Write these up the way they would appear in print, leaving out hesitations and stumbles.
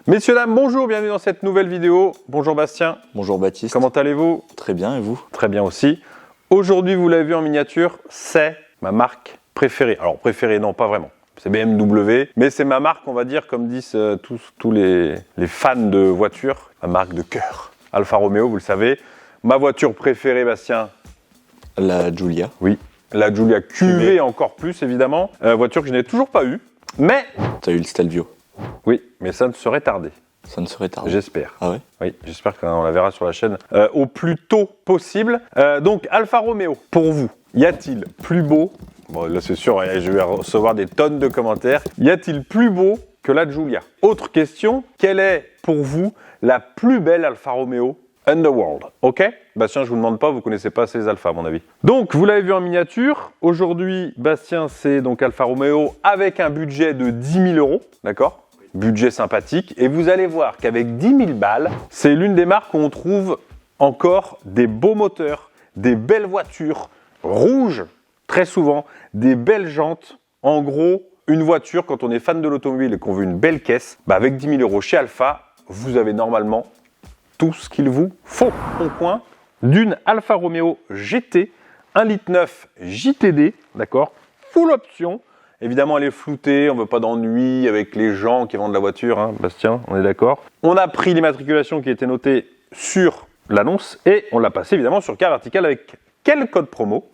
Messieurs, dames, bonjour, bienvenue dans cette nouvelle vidéo. Bonjour Bastien. Bonjour Baptiste. Comment allez-vous? Très bien, et vous? Très bien aussi. Aujourd'hui, vous l'avez vu en miniature, c'est ma marque préférée. Alors préférée, non, pas vraiment. C'est BMW, mais c'est ma marque, on va dire, comme disent tous les fans de voitures, ma marque de cœur. Alfa Romeo, vous le savez. Ma voiture préférée, Bastien? La Giulia. Oui, la Giulia QV encore plus, évidemment. Voiture que je n'ai toujours pas eue, mais... Tu as eu le Stelvio. Oui, mais ça ne serait tardé. Ça ne serait tardé. J'espère. Ah ouais? Oui, j'espère qu'on la verra sur la chaîne au plus tôt possible. Donc, Alfa Romeo, pour vous, y a-t-il plus beau? Bon, là, c'est sûr, je vais recevoir des tonnes de commentaires. Y a-t-il plus beau que la Giulia? Autre question, quelle est pour vous la plus belle Alfa Romeo Underworld? Ok? Bastien, je vous demande pas, vous connaissez pas ces Alpha à mon avis. Donc, vous l'avez vu en miniature. Aujourd'hui, Bastien, c'est donc Alfa Romeo avec un budget de 10 000 euros, d'accord? Budget sympathique. Et vous allez voir qu'avec 10 000 balles, c'est l'une des marques où on trouve encore des beaux moteurs, des belles voitures rouges, très souvent, des belles jantes. En gros, une voiture, quand on est fan de l'automobile et qu'on veut une belle caisse, avec 10 000 euros chez Alfa, vous avez normalement tout ce qu'il vous faut. Au point d'une Alfa Romeo GT 1,9 litre JTD, d'accord, full option. Évidemment, elle est floutée, on ne veut pas d'ennui avec les gens qui vendent la voiture, hein, Bastien, on est d'accord. On a pris l'immatriculation qui était notée sur l'annonce et on l'a passée évidemment sur carte verticale avec quel code promo?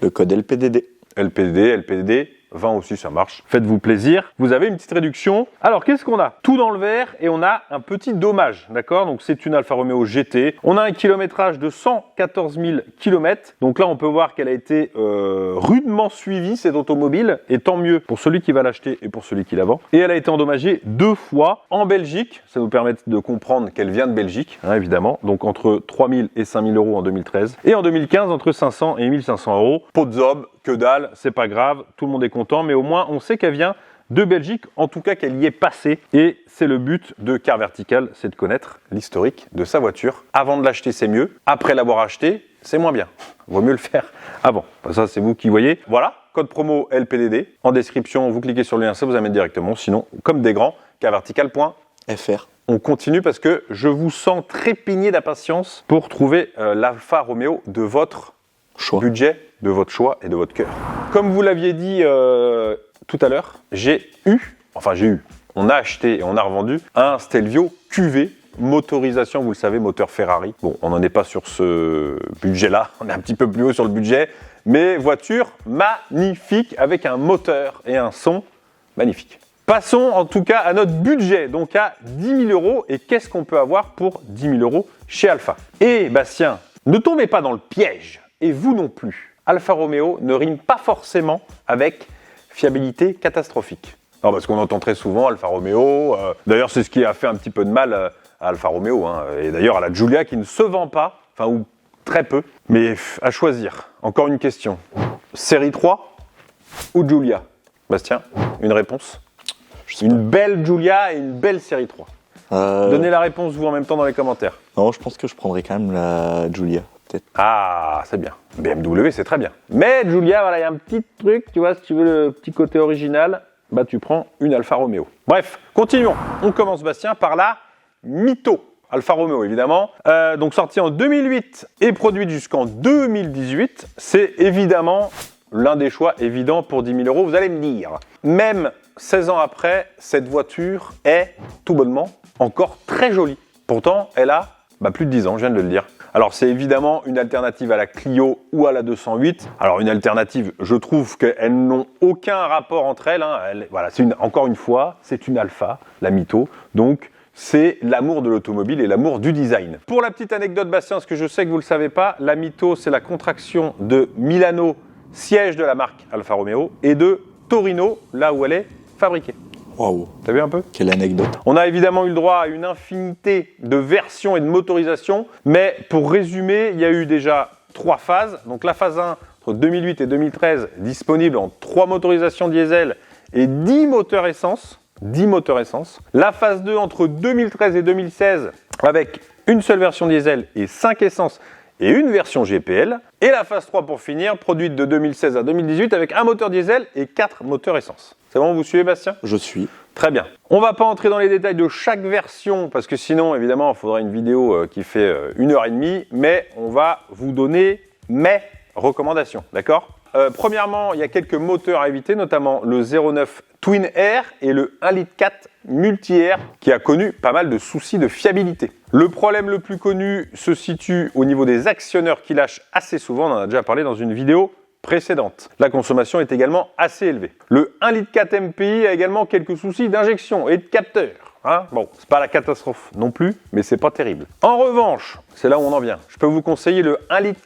Le code LPDD. LPDD, 20 aussi, ça marche. Faites-vous plaisir. Vous avez une petite réduction. Alors, qu'est-ce qu'on a? Tout dans le vert et on a un petit dommage, d'accord? Donc, c'est une Alfa Romeo GT. On a un kilométrage de 114 000 km. Donc là, on peut voir qu'elle a été rudement suivie, cette automobile. Et tant mieux pour celui qui va l'acheter et pour celui qui la vend. Et elle a été endommagée 2 fois en Belgique. Ça nous permet de comprendre qu'elle vient de Belgique, hein, évidemment. Donc, entre 3 000 et 5 000 euros en 2013. Et en 2015, entre 500 et 1 500 euros. Pot de zob, que dalle, c'est pas grave. Tout le monde est content, mais au moins on sait qu'elle vient de Belgique, en tout cas qu'elle y est passée. Et c'est le but de Car Vertical, c'est de connaître l'historique de sa voiture. Avant de l'acheter, c'est mieux. Après l'avoir acheté, c'est moins bien. Vaut mieux le faire avant. Ça, c'est vous qui voyez. Voilà, code promo LPDD. En description, vous cliquez sur le lien, ça vous amène directement. Sinon, comme des grands, carvertical.fr. On continue parce que je vous sens trépigner d'impatience pour trouver l'Alfa Romeo de votre budget, de votre choix et de votre cœur. Comme vous l'aviez dit tout à l'heure, on a acheté et on a revendu un Stelvio QV, motorisation, vous le savez, moteur Ferrari. Bon, on n'en est pas sur ce budget-là, on est un petit peu plus haut sur le budget, mais voiture magnifique avec un moteur et un son magnifique. Passons en tout cas à notre budget, donc à 10 000 euros. Et qu'est-ce qu'on peut avoir pour 10 000 euros chez Alfa? Et Bastien, ne tombez pas dans le piège, et vous non plus. Alfa Romeo ne rime pas forcément avec fiabilité catastrophique. Non, parce qu'on entend très souvent Alfa Romeo. D'ailleurs, c'est ce qui a fait un petit peu de mal à Alfa Romeo, hein, et d'ailleurs à la Giulia qui ne se vend pas, enfin ou très peu. Mais à choisir. Encore une question. Série 3 ou Giulia? Bastien, une réponse? Une belle Giulia et une belle série 3. Donnez la réponse vous en même temps dans les commentaires. Non, je pense que je prendrais quand même la Giulia, peut-être. Ah, c'est bien. BMW, c'est très bien. Mais Giulia, voilà, il y a un petit truc, tu vois, si tu veux le petit côté original, bah tu prends une Alfa Romeo. Bref, continuons. On commence, Bastien, par la Mito. Alfa Romeo, évidemment. Donc sortie en 2008 et produite jusqu'en 2018. C'est évidemment l'un des choix évidents pour 10 000 euros, vous allez me dire. Même 16 ans après, cette voiture est tout bonnement encore très jolie. Pourtant, elle a plus de 10 ans, je viens de le dire. Alors, c'est évidemment une alternative à la Clio ou à la 208. Alors, une alternative, je trouve qu'elles n'ont aucun rapport entre elles. Hein. Voilà, encore une fois, c'est une Alfa, la Mito. Donc, c'est l'amour de l'automobile et l'amour du design. Pour la petite anecdote, Bastien, parce que je sais que vous ne le savez pas, la Mito, c'est la contraction de Milano, siège de la marque Alfa Romeo, et de Torino, là où elle est fabriquée. Waouh! T'as vu un peu? Quelle anecdote! On a évidemment eu le droit à une infinité de versions et de motorisations, mais pour résumer, il y a eu déjà 3 phases. Donc la phase 1, entre 2008 et 2013, disponible en 3 motorisations diesel et 10 moteurs essence. 10 moteurs essence. La phase 2, entre 2013 et 2016, avec une seule version diesel et 5 essences et une version GPL. Et la phase 3 pour finir, produite de 2016 à 2018 avec un moteur diesel et 4 moteurs essence. C'est bon, vous suivez Bastien? Je suis. Très bien. On va pas entrer dans les détails de chaque version parce que sinon, évidemment, il faudrait une vidéo qui fait 1h30, mais on va vous donner mes recommandations, d'accord? Premièrement, il y a quelques moteurs à éviter, notamment le 09 Twin Air et le 1,4 litre Multi-Air qui a connu pas mal de soucis de fiabilité. Le problème le plus connu se situe au niveau des actionneurs qui lâchent assez souvent, on en a déjà parlé dans une vidéo précédente. La consommation est également assez élevée. Le 1,4 litre MPI a également quelques soucis d'injection et de capteur. Hein, bon, c'est pas la catastrophe non plus, mais c'est pas terrible. En revanche, c'est là où on en vient. Je peux vous conseiller le 1,4 litre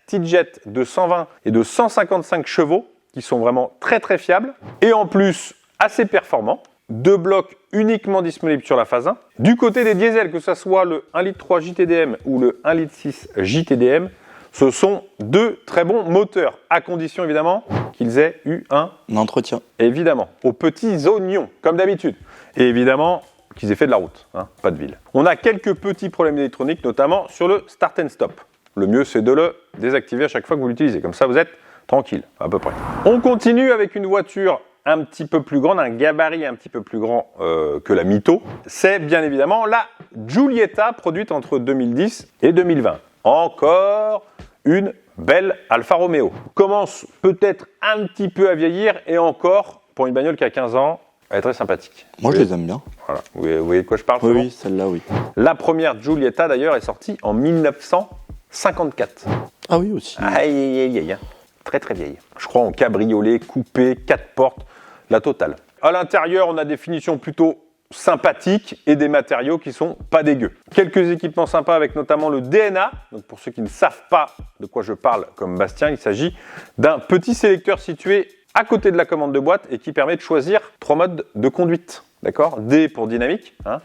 T-Jet de 120 et de 155 chevaux, qui sont vraiment très très fiables, et en plus assez performants. 2 blocs uniquement disponibles sur la phase 1. Du côté des diesels, que ce soit le 1,3 litre JTDM ou le 1,6 litre JTDM, ce sont 2 très bons moteurs, à condition évidemment qu'ils aient eu un entretien. Évidemment, aux petits oignons, comme d'habitude. Et évidemment, qu'ils aient fait de la route, hein, pas de ville. On a quelques petits problèmes électroniques, notamment sur le start and stop. Le mieux, c'est de le désactiver à chaque fois que vous l'utilisez. Comme ça, vous êtes tranquille, à peu près. On continue avec une voiture un petit peu plus grande, un gabarit un petit peu plus grand que la Mito. C'est bien évidemment la Giulietta, produite entre 2010 et 2020. Encore une belle Alfa Romeo. Commence peut-être un petit peu à vieillir et encore, pour une bagnole qui a 15 ans, elle est très sympathique. Moi, je les aime bien. Voilà. Vous voyez de quoi je parle? Oui, oui, celle-là, oui. La première Giulietta, d'ailleurs, est sortie en 1954. Ah oui, aussi. Aïe. Très très vieille. Je crois en cabriolet, coupé, 4 portes, la totale. À l'intérieur, on a des finitions plutôt sympathiques et des matériaux qui sont pas dégueux. Quelques équipements sympas avec notamment le DNA. Donc pour ceux qui ne savent pas de quoi je parle comme Bastien, il s'agit d'un petit sélecteur situé à côté de la commande de boîte et qui permet de choisir 3 modes de conduite. D'accord? D pour dynamique, hein,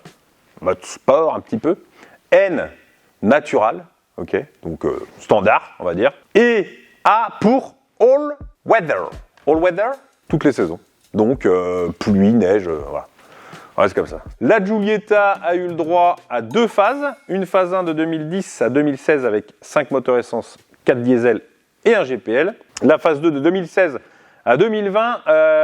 mode sport un petit peu. N, natural, ok, donc standard, on va dire. Et A pour all weather. All weather, toutes les saisons. Donc pluie, neige, voilà. Ouais, c'est comme ça. La Giulietta a eu le droit à 2 phases. Une phase 1 de 2010 à 2016 avec 5 moteurs essence, 4 diesel et un GPL. La phase 2 de 2016 à 2020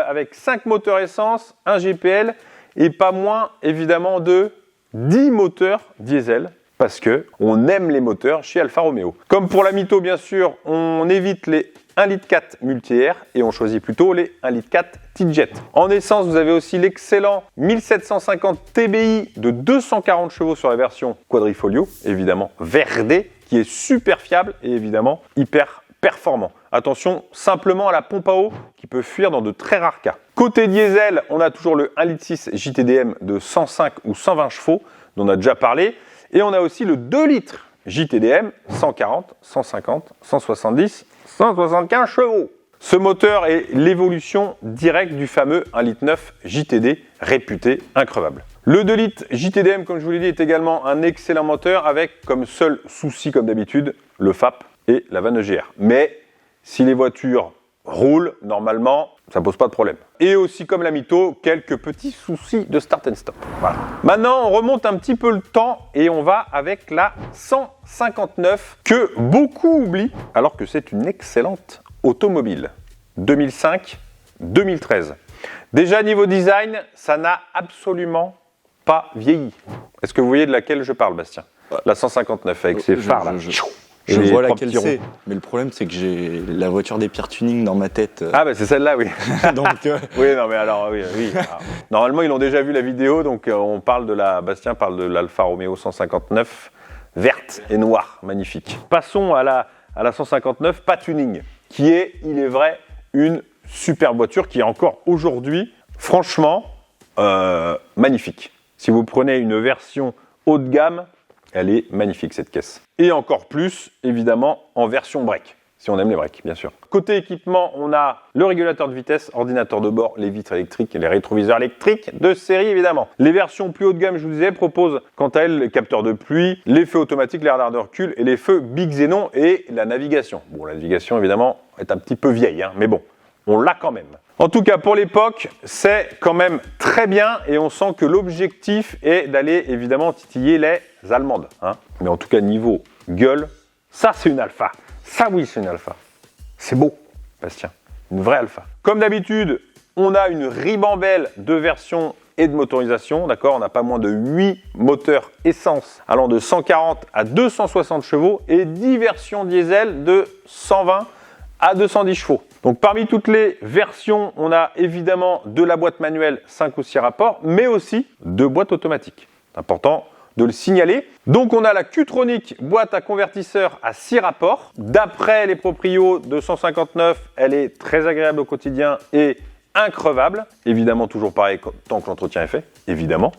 avec 5 moteurs essence, un GPL et pas moins évidemment de 10 moteurs diesel parce que on aime les moteurs chez Alfa Romeo. Comme pour la Mito bien sûr, on évite les 1,4 litre Multi-Air et on choisit plutôt les 1,4 litre T-Jet. En essence, vous avez aussi l'excellent 1750 TBI de 240 chevaux sur la version Quadrifoglio, évidemment Verde, qui est super fiable et évidemment hyper performant. Attention simplement à la pompe à eau qui peut fuir dans de très rares cas. Côté diesel, on a toujours le 1,6 litre JTDM de 105 ou 120 chevaux dont on a déjà parlé et on a aussi le 2 litres JTDM 140, 150, 170, 175 chevaux. Ce moteur est l'évolution directe du fameux 1,9 litre JTD réputé increvable. Le 2 litres JTDM, comme je vous l'ai dit, est également un excellent moteur avec comme seul souci, comme d'habitude, le FAP et la vanne EGR. Mais si les voitures roulent, normalement, ça ne pose pas de problème. Et aussi comme la Mito, quelques petits soucis de start and stop. Voilà. Maintenant, on remonte un petit peu le temps et on va avec la 159 que beaucoup oublient, alors que c'est une excellente automobile. 2005-2013. Déjà, niveau design, ça n'a absolument pas vieilli. Est-ce que vous voyez de laquelle je parle, Bastien? La 159 avec ses phares là. Je vois laquelle c'est, mais le problème c'est que j'ai la voiture des pires tunings dans ma tête. Ah bah c'est celle-là, oui. Donc oui, non mais alors oui. Alors, normalement ils ont déjà vu la vidéo, donc on parle de Bastien parle de l'Alfa Romeo 159 verte et noire, magnifique. Passons à la 159 pas tuning, qui est, il est vrai, une superbe voiture qui est encore aujourd'hui, franchement, magnifique. Si vous prenez une version haut de gamme, elle est magnifique cette caisse. Et encore plus, évidemment, en version break, si on aime les breaks, bien sûr. Côté équipement, on a le régulateur de vitesse, ordinateur de bord, les vitres électriques et les rétroviseurs électriques de série, évidemment. Les versions plus haut de gamme, je vous disais, proposent quant à elles les capteurs de pluie, les feux automatiques, les radars de recul et les feux Big Xenon et la navigation. Bon, la navigation, évidemment, est un petit peu vieille, hein, mais bon, on l'a quand même. En tout cas, pour l'époque, c'est quand même très bien et on sent que l'objectif est d'aller évidemment titiller les Allemandes. Hein. Mais en tout cas, niveau gueule, ça c'est une Alfa. Ça oui, c'est une Alfa. C'est beau, Bastien. Une vraie Alfa. Comme d'habitude, On a une ribambelle de versions et de motorisation, d'accord? On n'a pas moins de 8 moteurs essence allant de 140 à 260 chevaux et 10 versions diesel de 120 à 210 chevaux. Donc parmi toutes les versions, on a évidemment de la boîte manuelle 5 ou 6 rapports, mais aussi de boîtes automatiques. C'est important de le signaler. Donc on a la Q-Tronic, boîte à convertisseur à 6 rapports. D'après les proprios de 159, elle est très agréable au quotidien et increvable. Évidemment, toujours pareil tant que l'entretien est fait, évidemment.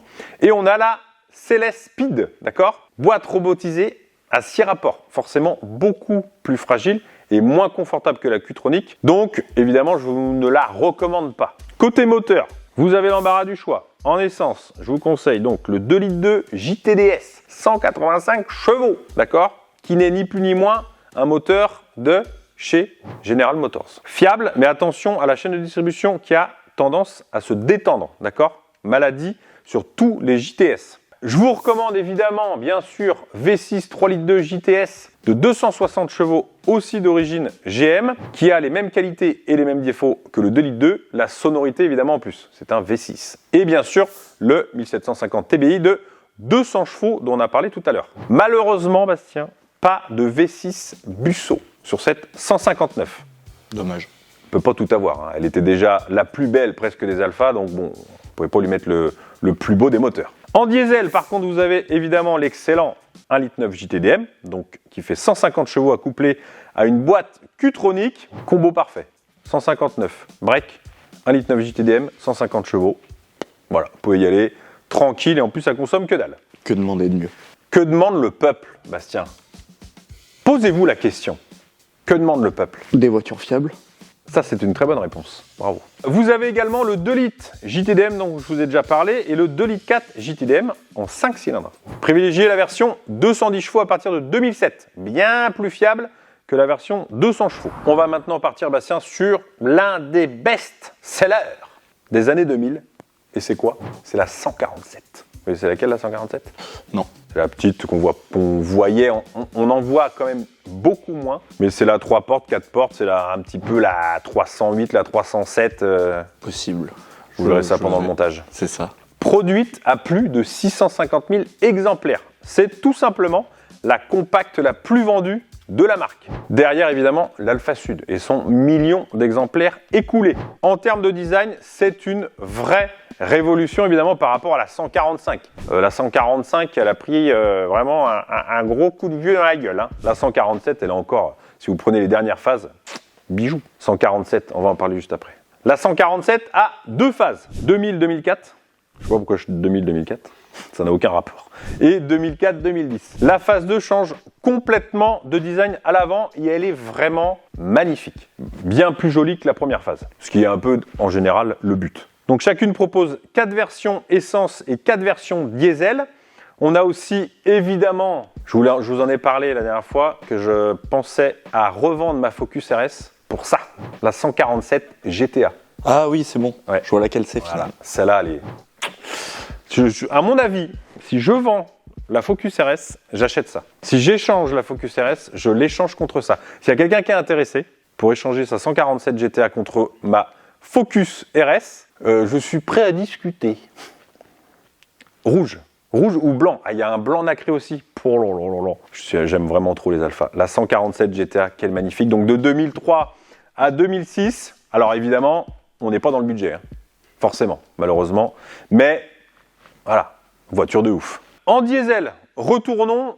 Et on a la Céleste Speed, d'accord? Boîte robotisée à 6 rapports, forcément beaucoup plus fragile et moins confortable que la Q-Tronic. Donc, évidemment, je vous ne la recommande pas. Côté moteur, vous avez l'embarras du choix. En essence, je vous conseille donc le 2,2 litres JTDS, 185 chevaux, d'accord? Qui n'est ni plus ni moins un moteur de chez General Motors. Fiable, mais attention à la chaîne de distribution qui a tendance à se détendre, d'accord? Maladie sur tous les JTS. Je vous recommande évidemment, bien sûr, V6 3,2 litres JTS de 260 chevaux, aussi d'origine GM, qui a les mêmes qualités et les mêmes défauts que le 2,2 litres, la sonorité évidemment en plus, c'est un V6. Et bien sûr, le 1750 TBI de 200 chevaux dont on a parlé tout à l'heure. Malheureusement, Bastien, pas de V6 Busso sur cette 159. Dommage. On peut pas tout avoir, hein. Elle était déjà la plus belle presque des Alpha, donc bon, on pouvait pas lui mettre le plus beau des moteurs. En diesel, par contre, vous avez évidemment l'excellent 1,9 litre JTDM, donc qui fait 150 chevaux à coupler à une boîte Q-Tronic, combo parfait. 159 break, 1,9 litre JTDM, 150 chevaux. Voilà, vous pouvez y aller tranquille et en plus ça consomme que dalle. Que demander de mieux? Que demande le peuple, Bastien? Posez-vous la question. Que demande le peuple? Des voitures fiables. Ça, c'est une très bonne réponse. Bravo. Vous avez également le 2 litres JTDM dont je vous ai déjà parlé et le 2 litres 4 JTDM en 5 cylindres. Privilégiez la version 210 chevaux à partir de 2007. Bien plus fiable que la version 200 chevaux. On va maintenant partir, Bastien, sur l'un des best-sellers des années 2000. Et c'est quoi? C'est la 147. Vous voyez, c'est laquelle, la 147? Non. C'est la petite qu'on voyait, on en voit quand même beaucoup moins. Mais c'est la 3 portes, 4 portes, c'est un petit peu la 308, la 307. Possible. Vous verrez ça pendant le montage. C'est ça. Produite à plus de 650 000 exemplaires. C'est tout simplement la compacte la plus vendue de la marque. Derrière, évidemment, l'Alpha Sud et son million d'exemplaires écoulés. En termes de design, c'est une vraie révolution, évidemment, par rapport à la 145. La 145, elle a pris vraiment un gros coup de vieux dans la gueule, hein. La 147, elle est encore, si vous prenez les dernières phases, bijou. 147, on va en parler juste après. La 147 a 2 phases, 2000-2004. Je sais pas pourquoi je suis 2000-2004. Ça n'a aucun rapport. Et 2004-2010. La phase 2 change complètement de design à l'avant et elle est vraiment magnifique. Bien plus jolie que la première phase. Ce qui est un peu, en général, le but. Donc chacune propose 4 versions essence et 4 versions diesel. On a aussi, évidemment, je vous en ai parlé la dernière fois, que je pensais à revendre ma Focus RS pour ça. La 147 GTA. Ah oui, c'est bon. Ouais. Je vois laquelle c'est Voilà. finalement. Celle-là, elle est... à mon avis, si je vends la Focus RS, j'achète ça. Si j'échange la Focus RS, je l'échange contre ça. S'il y a quelqu'un qui est intéressé pour échanger sa 147 GTA contre ma Focus RS, je suis prêt à discuter. Rouge ou blanc. Ah, il y a un blanc nacré aussi. J'aime vraiment trop les Alpha. La 147 GTA, quelle magnifique. Donc de 2003 à 2006. Alors évidemment, on n'est pas dans le budget, hein. Forcément, malheureusement. Mais voilà, voiture de ouf. En diesel, retournons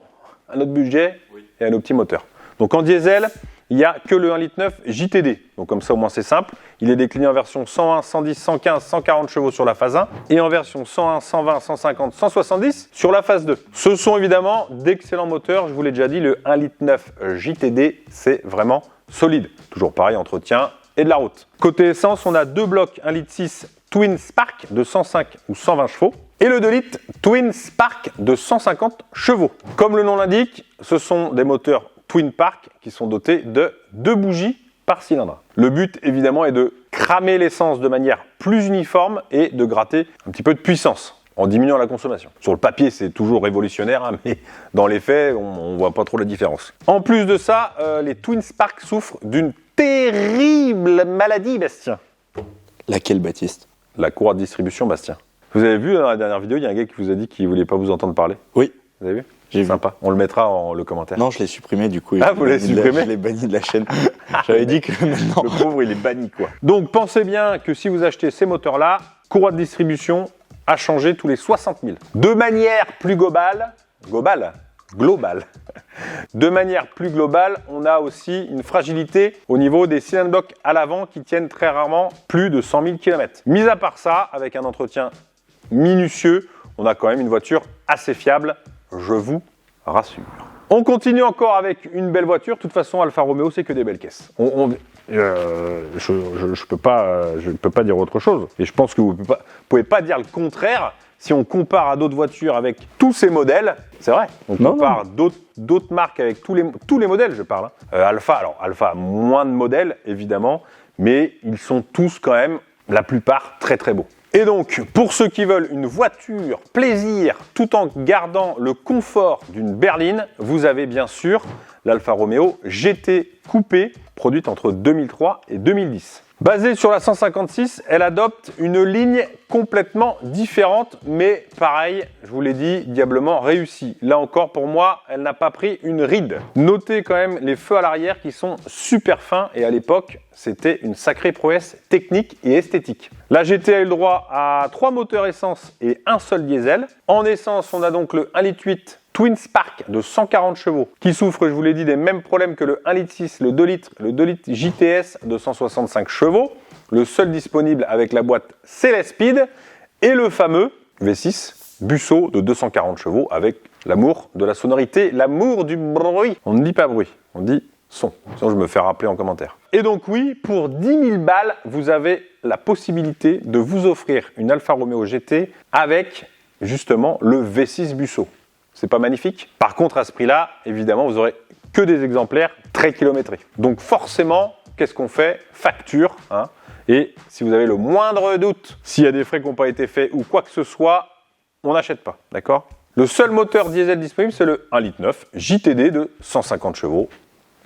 à notre budget et à nos petits moteurs. Donc en diesel, il n'y a que le 1,9 litre JTD. Donc comme ça au moins c'est simple. Il est décliné en version 101, 110, 115, 140 chevaux sur la phase 1 et en version 101, 120, 150, 170 sur la phase 2. Ce sont évidemment d'excellents moteurs. Je vous l'ai déjà dit, le 1,9 litre JTD, c'est vraiment solide. Toujours pareil, entretien et de la route. Côté essence, on a 2 blocs 1,6 litre Twin Spark de 105 ou 120 chevaux et le 2 litres Twin Spark de 150 chevaux. Comme le nom l'indique, ce sont des moteurs Twin Park qui sont dotés de 2 bougies par cylindre. Le but évidemment est de cramer l'essence de manière plus uniforme et de gratter un petit peu de puissance en diminuant la consommation. Sur le papier c'est toujours révolutionnaire, hein, mais dans les faits on voit pas trop la différence. En plus de ça, les Twin Spark souffrent d'une terrible maladie, Bastien. Laquelle, Baptiste? La courroie de distribution, Bastien. Vous avez vu dans la dernière vidéo, il y a un gars qui vous a dit qu'il voulait pas vous entendre parler. Oui. Vous avez vu? J'ai vu. Sympa. On le mettra en le commentaire. Non, je l'ai supprimé du coup. Ah, vous l'avez supprimé? Je l'ai banni de la chaîne. J'avais dit que maintenant. Le pauvre, il est banni, quoi. Donc, pensez bien que si vous achetez ces moteurs-là, courroie de distribution a changé tous les 60 000. De manière plus globale. De manière plus globale, on a aussi une fragilité au niveau des cylindres blocs à l'avant qui tiennent très rarement plus de 100 000 km. Mis à part ça, avec un entretien minutieux, on a quand même une voiture assez fiable, je vous rassure. On continue encore avec une belle voiture. De toute façon, Alfa Romeo, c'est que des belles caisses. Je peux pas dire autre chose. Et je pense que vous pouvez pas dire le contraire. Si on compare à d'autres voitures avec tous ces modèles, c'est vrai. On compare d'autres marques avec tous les modèles, je parle. Alfa a moins de modèles, évidemment, mais ils sont tous quand même, la plupart, très très beaux. Et donc, pour ceux qui veulent une voiture plaisir, tout en gardant le confort d'une berline, vous avez bien sûr l'Alfa Romeo GT Coupé, produite entre 2003 et 2010. Basée sur la 156, elle adopte une ligne complètement différente, mais pareil, je vous l'ai dit, diablement réussie. Là encore, pour moi, elle n'a pas pris une ride. Notez quand même les feux à l'arrière qui sont super fins, et à l'époque, c'était une sacrée prouesse technique et esthétique. La GT a eu le droit à 3 moteurs essence et un seul diesel. En essence, on a donc le 1,8 litre Twin Spark de 140 chevaux qui souffre, je vous l'ai dit, des mêmes problèmes que le 1,6 litre, le 2 litres JTS de 165 chevaux, le seul disponible avec la boîte c'est Speed, et le fameux V6 Busso de 240 chevaux avec l'amour de la sonorité, l'amour du bruit. On ne dit pas bruit, on dit son. Sinon je me fais rappeler en commentaire. Et donc oui, pour 10 000 balles, vous avez la possibilité de vous offrir une Alfa Romeo GT avec justement le V6 Busso. C'est pas magnifique? Par contre, à ce prix-là, évidemment, vous aurez que des exemplaires très kilométrés. Donc forcément, qu'est-ce qu'on fait? Facture, hein. Et si vous avez le moindre doute, s'il y a des frais qui n'ont pas été faits ou quoi que ce soit, on n'achète pas, d'accord? Le seul moteur diesel disponible, c'est le 1,9 litre JTD de 150 chevaux.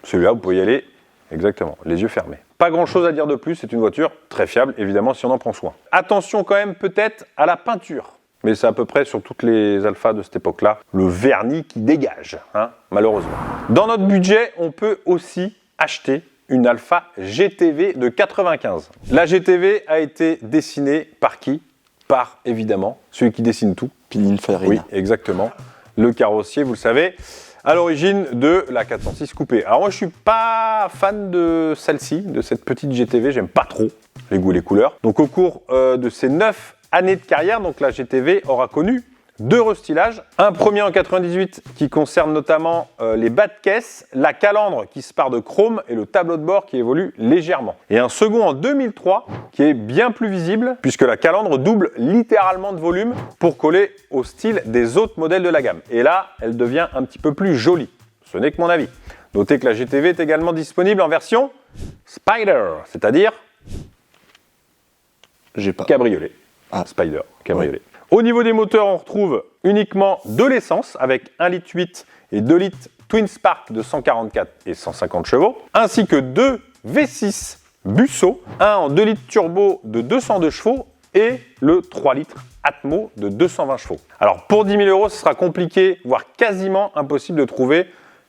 Celui-là, vous pouvez y aller exactement, les yeux fermés. Pas grand-chose à dire de plus, c'est une voiture très fiable, évidemment, si on en prend soin. Attention quand même peut-être à la peinture. Mais c'est à peu près sur toutes les Alphas de cette époque-là, le vernis qui dégage, hein, malheureusement. Dans notre budget, on peut aussi acheter une Alfa GTV de 95. La GTV a été dessinée par qui? Par, évidemment, celui qui dessine tout. Pininfarina. Oui, exactement. Le carrossier, vous le savez, à l'origine de la 406 coupée. Alors moi, je suis pas fan de celle-ci, de cette petite GTV, j'aime pas trop les goûts et les couleurs. Donc au cours de ces 9 années de carrière, donc la GTV aura connu 2 restylages. Un premier en 98 qui concerne notamment les bas de caisse, la calandre qui se part de chrome et le tableau de bord qui évolue légèrement. Et un second en 2003 qui est bien plus visible puisque la calandre double littéralement de volume pour coller au style des autres modèles de la gamme. Et là, elle devient un petit peu plus jolie. Ce n'est que mon avis. Notez que la GTV est également disponible en version Spider, c'est-à-dire cabriolet. Ah, Spider, cabriolet. Ouais. Au niveau des moteurs, on retrouve uniquement de l'essence avec 1,8 litre et 2 litres Twin Spark de 144 et 150 chevaux, ainsi que 2 V6 Busso, un en 2 litres turbo de 202 chevaux et le 3 litres Atmo de 220 chevaux. Alors pour 10 000 euros, ce sera compliqué, voire quasiment impossible de trouver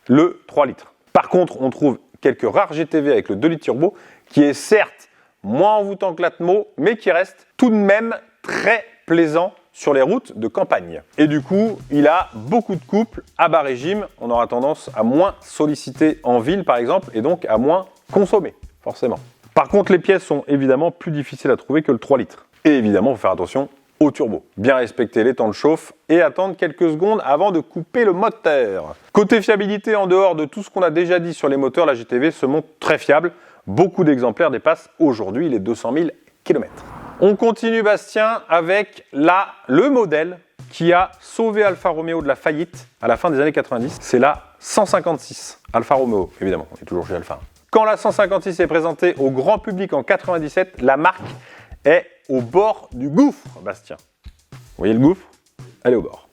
le 3 litres. Par contre, on trouve quelques rares GTV avec le 2 litres turbo, qui est certes moins envoûtant que l'Atmo, mais qui reste tout de même très plaisant sur les routes de campagne. Et du coup, il a beaucoup de couples à bas régime. On aura tendance à moins solliciter en ville, par exemple, et donc à moins consommer, forcément. Par contre, les pièces sont évidemment plus difficiles à trouver que le 3 litres. Et évidemment, il faut faire attention au turbo. Bien respecter les temps de chauffe et attendre quelques secondes avant de couper le moteur. Côté fiabilité, en dehors de tout ce qu'on a déjà dit sur les moteurs, la GTV se montre très fiable. Beaucoup d'exemplaires dépassent aujourd'hui les 200 000 km. On continue, Bastien, avec le modèle qui a sauvé Alfa Romeo de la faillite à la fin des années 90. C'est la 156. Alfa Romeo, évidemment, on est toujours chez Alfa. Quand la 156 est présentée au grand public en 97, la marque est au bord du gouffre, Bastien. Vous voyez le gouffre? Elle est au bord.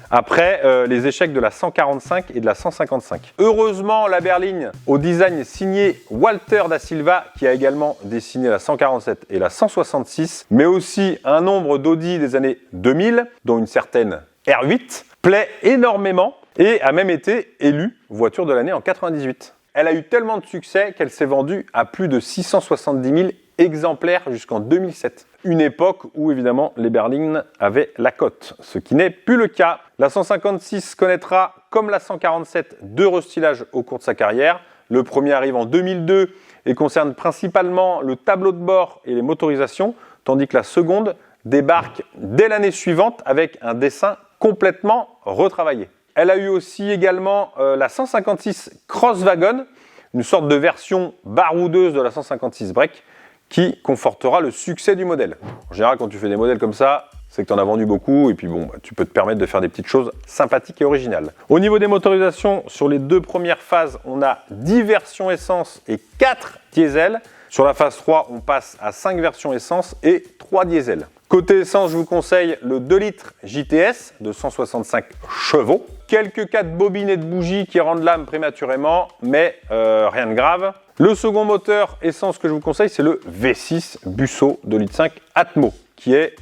après les échecs de la 145 et de la 155. Heureusement, la berline au design signé Walter da Silva, qui a également dessiné la 147 et la 166, mais aussi un nombre d'Audi des années 2000, dont une certaine R8, plaît énormément et a même été élue voiture de l'année en 98. Elle a eu tellement de succès qu'elle s'est vendue à plus de 670 000 exemplaires jusqu'en 2007. Une époque où évidemment les berlines avaient la cote, ce qui n'est plus le cas. La 156 connaîtra, comme la 147, 2 restylages au cours de sa carrière. Le premier arrive en 2002 et concerne principalement le tableau de bord et les motorisations, tandis que la seconde débarque dès l'année suivante avec un dessin complètement retravaillé. Elle a eu aussi également la 156 Crosswagon, une sorte de version baroudeuse de la 156 Break qui confortera le succès du modèle. En général, quand tu fais des modèles comme ça, c'est que tu en as vendu beaucoup et puis bon, tu peux te permettre de faire des petites choses sympathiques et originales. Au niveau des motorisations, sur les 2 premières phases, on a 10 versions essence et 4 diesel. Sur la phase 3, on passe à 5 versions essence et 3 diesel. Côté essence, je vous conseille le 2 litres JTS de 165 chevaux. Quelques cas de bobines et de bougies qui rendent l'âme prématurément, mais rien de grave. Le second moteur essence que je vous conseille, c'est le V6 Busso 2,5 litres Atmo, qui est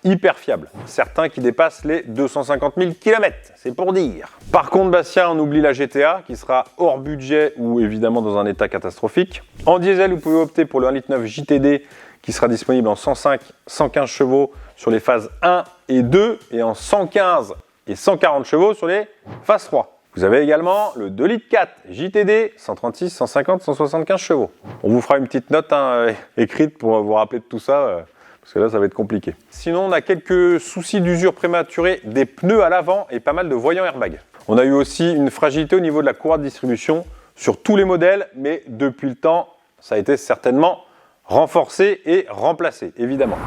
hyper fiable. Certains qui dépassent les 250 000 km, c'est pour dire. Par contre, Bastien, on oublie la GTA, qui sera hors budget ou évidemment dans un état catastrophique. En diesel, vous pouvez opter pour le 1,9 litre JTD, qui sera disponible en 105, 115 chevaux sur les phases 1 et 2, et en 115 et 140 chevaux sur les phases 3. Vous avez également le 2 litres 4 JTD, 136, 150, 175 chevaux. On vous fera une petite note écrite pour vous rappeler de tout ça, parce que là, ça va être compliqué. Sinon, on a quelques soucis d'usure prématurée des pneus à l'avant et pas mal de voyants airbag. On a eu aussi une fragilité au niveau de la courroie de distribution sur tous les modèles, mais depuis le temps, ça a été certainement renforcé et remplacé, évidemment.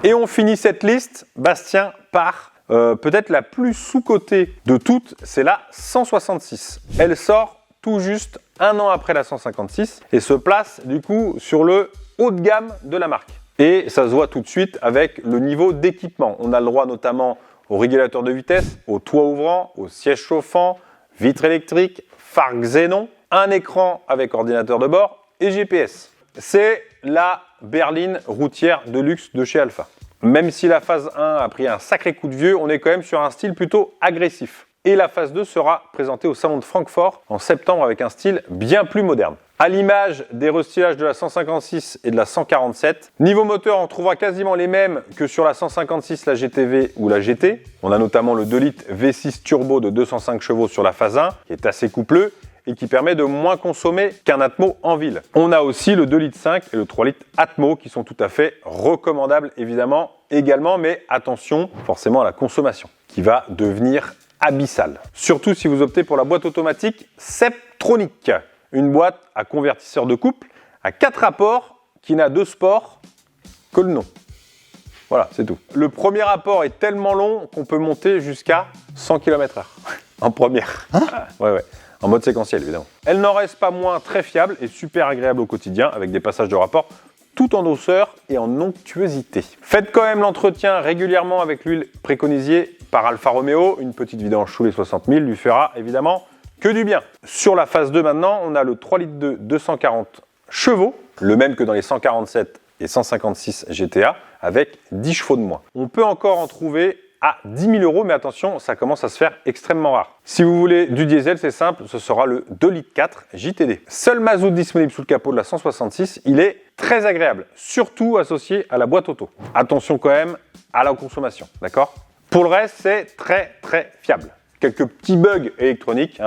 Et on finit cette liste, Bastien, par peut-être la plus sous-cotée de toutes, c'est la 166. Elle sort tout juste 1 an après la 156 et se place du coup sur le haut de gamme de la marque. Et ça se voit tout de suite avec le niveau d'équipement. On a le droit notamment au régulateur de vitesse, au toit ouvrant, au siège chauffant, vitres électriques, phare xénon, un écran avec ordinateur de bord et GPS. C'est la berline routière de luxe de chez Alfa. Même si la phase 1 a pris un sacré coup de vieux, on est quand même sur un style plutôt agressif. Et la phase 2 sera présentée au salon de Francfort en septembre avec un style bien plus moderne. À l'image des restylages de la 156 et de la 147, niveau moteur, on trouvera quasiment les mêmes que sur la 156, la GTV ou la GT. On a notamment le 2 litres V6 turbo de 205 chevaux sur la phase 1, qui est assez coupleux et qui permet de moins consommer qu'un Atmo en ville. On a aussi le 2 litres 5 et le 3 litres Atmo qui sont tout à fait recommandables évidemment également, mais attention forcément à la consommation qui va devenir abyssale. Surtout si vous optez pour la boîte automatique Septronic, une boîte à convertisseur de couple à 4 rapports qui n'a de sport que le nom. Voilà, c'est tout. Le premier rapport est tellement long qu'on peut monter jusqu'à 100 km/h en première. Ouais. En mode séquentiel, évidemment. Elle n'en reste pas moins très fiable et super agréable au quotidien, avec des passages de rapport tout en douceur et en onctuosité. Faites quand même l'entretien régulièrement avec l'huile préconisée par Alfa Romeo. Une petite vidange sous les 60 000 lui fera évidemment que du bien. Sur la phase 2 maintenant, on a le 3 litres 2 240 chevaux, le même que dans les 147 et 156 GTA, avec 10 chevaux de moins. On peut encore en trouver à 10 000 €, mais attention, ça commence à se faire extrêmement rare. Si vous voulez du diesel, c'est simple, ce sera le 2 litres 4 JTD. Seul mazout disponible sous le capot de la 166, il est très agréable, surtout associé à la boîte auto. Attention quand même à la consommation, d'accord? Pour le reste, c'est très fiable. Quelques petits bugs électroniques,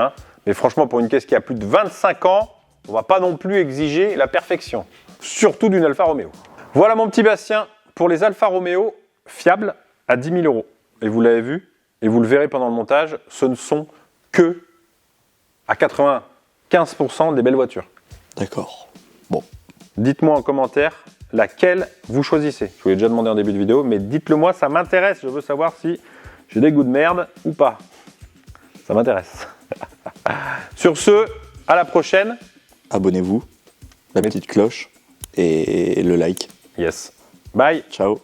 mais franchement, pour une caisse qui a plus de 25 ans, on ne va pas non plus exiger la perfection, surtout d'une Alfa Romeo. Voilà mon petit Bastien, pour les Alfa Romeo fiables à 10 000 €. Et vous l'avez vu, et vous le verrez pendant le montage, ce ne sont que à 95% des belles voitures. D'accord. Bon. Dites-moi en commentaire laquelle vous choisissez. Je vous l'ai déjà demandé en début de vidéo, mais dites-le moi, ça m'intéresse. Je veux savoir si j'ai des goûts de merde ou pas. Ça m'intéresse. Sur ce, à la prochaine. Abonnez-vous, la petite cloche et le like. Yes. Bye. Ciao.